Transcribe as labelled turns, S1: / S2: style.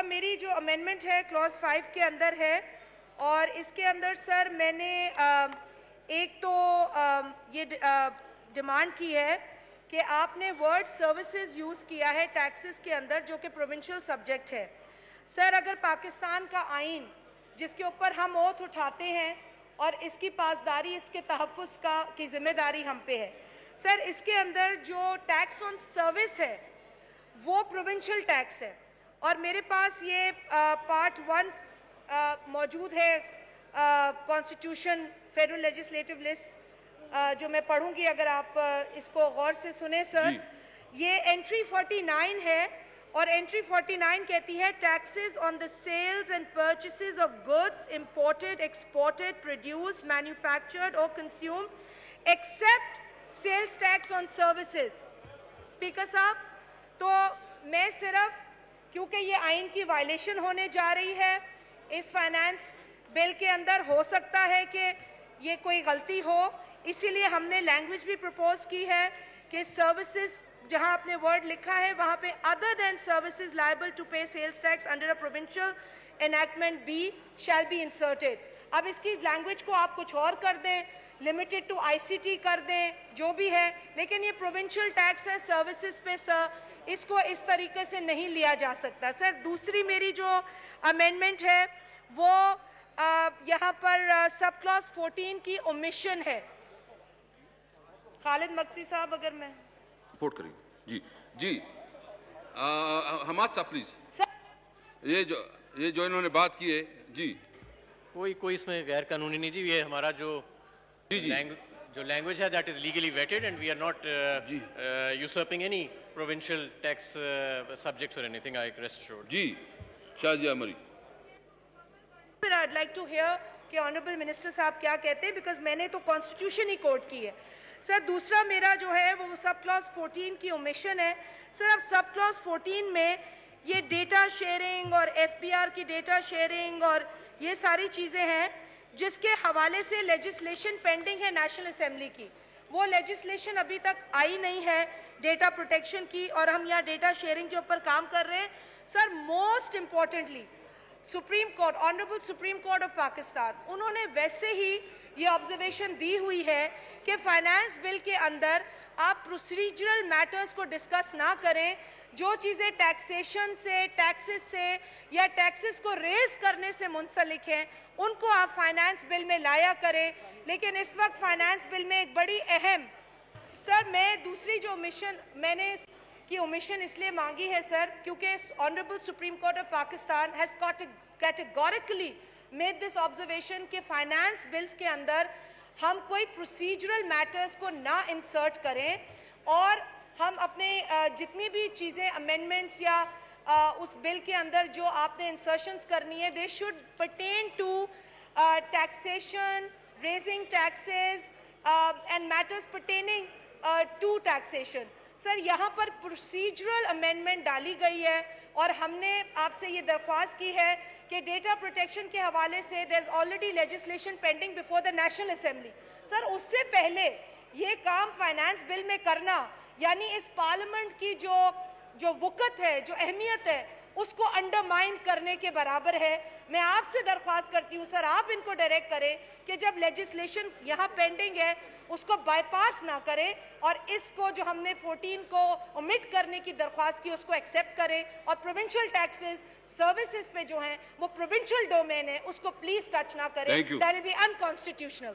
S1: अब मेरी जो अमेंडमेंट है क्लॉज 5 के अंदर है, और इसके अंदर सर मैंने एक तो ये डिमांड की है कि आपने वर्ड सर्विसेज यूज़ किया है टैक्सेस के अंदर, जो कि प्रोविंशियल सब्जेक्ट है। सर अगर पाकिस्तान का आइन जिसके ऊपर हम ओथ उठाते हैं और इसकी पासदारी, इसके तहफ़्फ़ुज़ की जिम्मेदारी हम पे है, सर इसके अंदर जो टैक्स ऑन सर्विस है वो प्रोविंशियल टैक्स है, और मेरे पास ये पार्ट 1 मौजूद है कॉन्स्टिट्यूशन फेडरल लेजिस्लेटिव लिस्ट, जो मैं पढ़ूंगी, अगर आप इसको गौर से सुने सर। ये एंट्री 49 है, और एंट्री 49 कहती है taxes on the sales and purchases of goods imported, exported, produced, manufactured और consumed except sales tax on services. Speaker साहब, तो मैं सिर्फ, क्योंकि ये आइन की वायलेशन होने जा रही है, इस फाइनेंस बिल के अंदर हो सकता है कि ये कोई गलती हो, इसीलिए हमने लैंग्वेज भी प्रपोज की है कि सर्विसेज, जहां आपने वर्ड लिखा है वहां पे other than services liable to pay sales tax under a provincial enactment be shall be inserted. अब इसकी लैंग्वेज को आप कुछ और कर दें, लिमिटेड टू आईसीटी कर दें, जो भी है, लेकिन ये प्रोविंशियल टैक्स है सर्विसेज पे सर, इसको इस तरीके से नहीं लिया जा सकता। सर दूसरी मेरी जो अमेंडमेंट है वो यहाँ पर सब क्लॉज 14 की ओमिशन है। खालिद मक्सी साहब, अगर मैं
S2: रिपोर्ट करेंगे। जी जी, हमाद साहब प्लीज। ये जो इन्होंने बात की है जी,
S3: कोई इसमें गैर कानूनी नहीं जी। ये हमारा जो लैंग्वेज है that is legally vetted and we are not usurping any provincial tax subjects और anything, I rest assured.
S2: Ji Shazia Marri.
S1: I'd like to hear कि ऑनरेबल मिनिस्टर साहब क्या कहते हैं, बिकॉज मैंने तो कॉन्स्टिट्यूशन ही कोट की है। सर दूसरा मेरा जो है वो सब क्लॉज 14 की ओमिशन है। सर अब सब क्लॉज 14 में ये डेटा शेयरिंग और एफबीआर की डेटा शेयरिंग और ये सारी चीज़ें हैं जिसके हवाले से लेजिस्लेशन पेंडिंग है नेशनल असेंबली की। वो लेजिस्लेशन अभी तक आई नहीं है डेटा प्रोटेक्शन की, और हम यहाँ डेटा शेयरिंग के ऊपर काम कर रहे हैं। Sir most importantly supreme court, honourable supreme court of Pakistan, उन्होंने वैसे ही ये ऑब्जर्वेशन दी हुई है कि फाइनेंस बिल के अंदर आप प्रोसीजरल मैटर्स को डिस्कस ना करें, जो चीज़ें टैक्सेशन से, टैक्सेस से या टैक्सेस को रेज करने से मुंसलिक हैं उनको आप फाइनेंस बिल में लाया करें। लेकिन इस वक्त फाइनेंस बिल में एक बड़ी अहम, सर मैं दूसरी जो मिशन मैंने की ओमिशन इसलिए मांगी है सर, क्योंकि honourable supreme court of Pakistan has categorically made this observation कि फाइनेंस बिल्स के अंदर हम कोई प्रोसीजरल मैटर्स को ना इंसर्ट करें, और हम अपने जितनी भी चीज़ें अमेंडमेंट्स या उस बिल के अंदर जो आपने इंसर्शंस करनी है, they should pertain to taxation, raising taxes and matters pertaining to taxation. Sir यहाँ पर प्रोसीजरल अमेंडमेंट डाली गई है, और हमने आपसे ये दरख्वास्त की है कि डेटा प्रोटेक्शन के हवाले से there is already legislation pending before the National Assembly. Sir उससे पहले ये काम फाइनेंस बिल में करना यानी इस पार्लियामेंट की जो वक़्त है, जो अहमियत है, उसको अंडरमाइन करने के बराबर है। मैं आपसे दरख्वास्त करती हूँ सर, आप इनको डायरेक्ट करें कि जब लेजिस्लेशन यहाँ पेंडिंग है उसको बाईपास ना करें, और इसको जो हमने 14 को ओमिट करने की दरख्वास्त की उसको एक्सेप्ट करें, और प्रोविंशियल टैक्सेस सर्विसेज पे जो हैं वो प्रोविंशियल डोमेन है उसको प्लीज टच ना करें। That will be unconstitutional.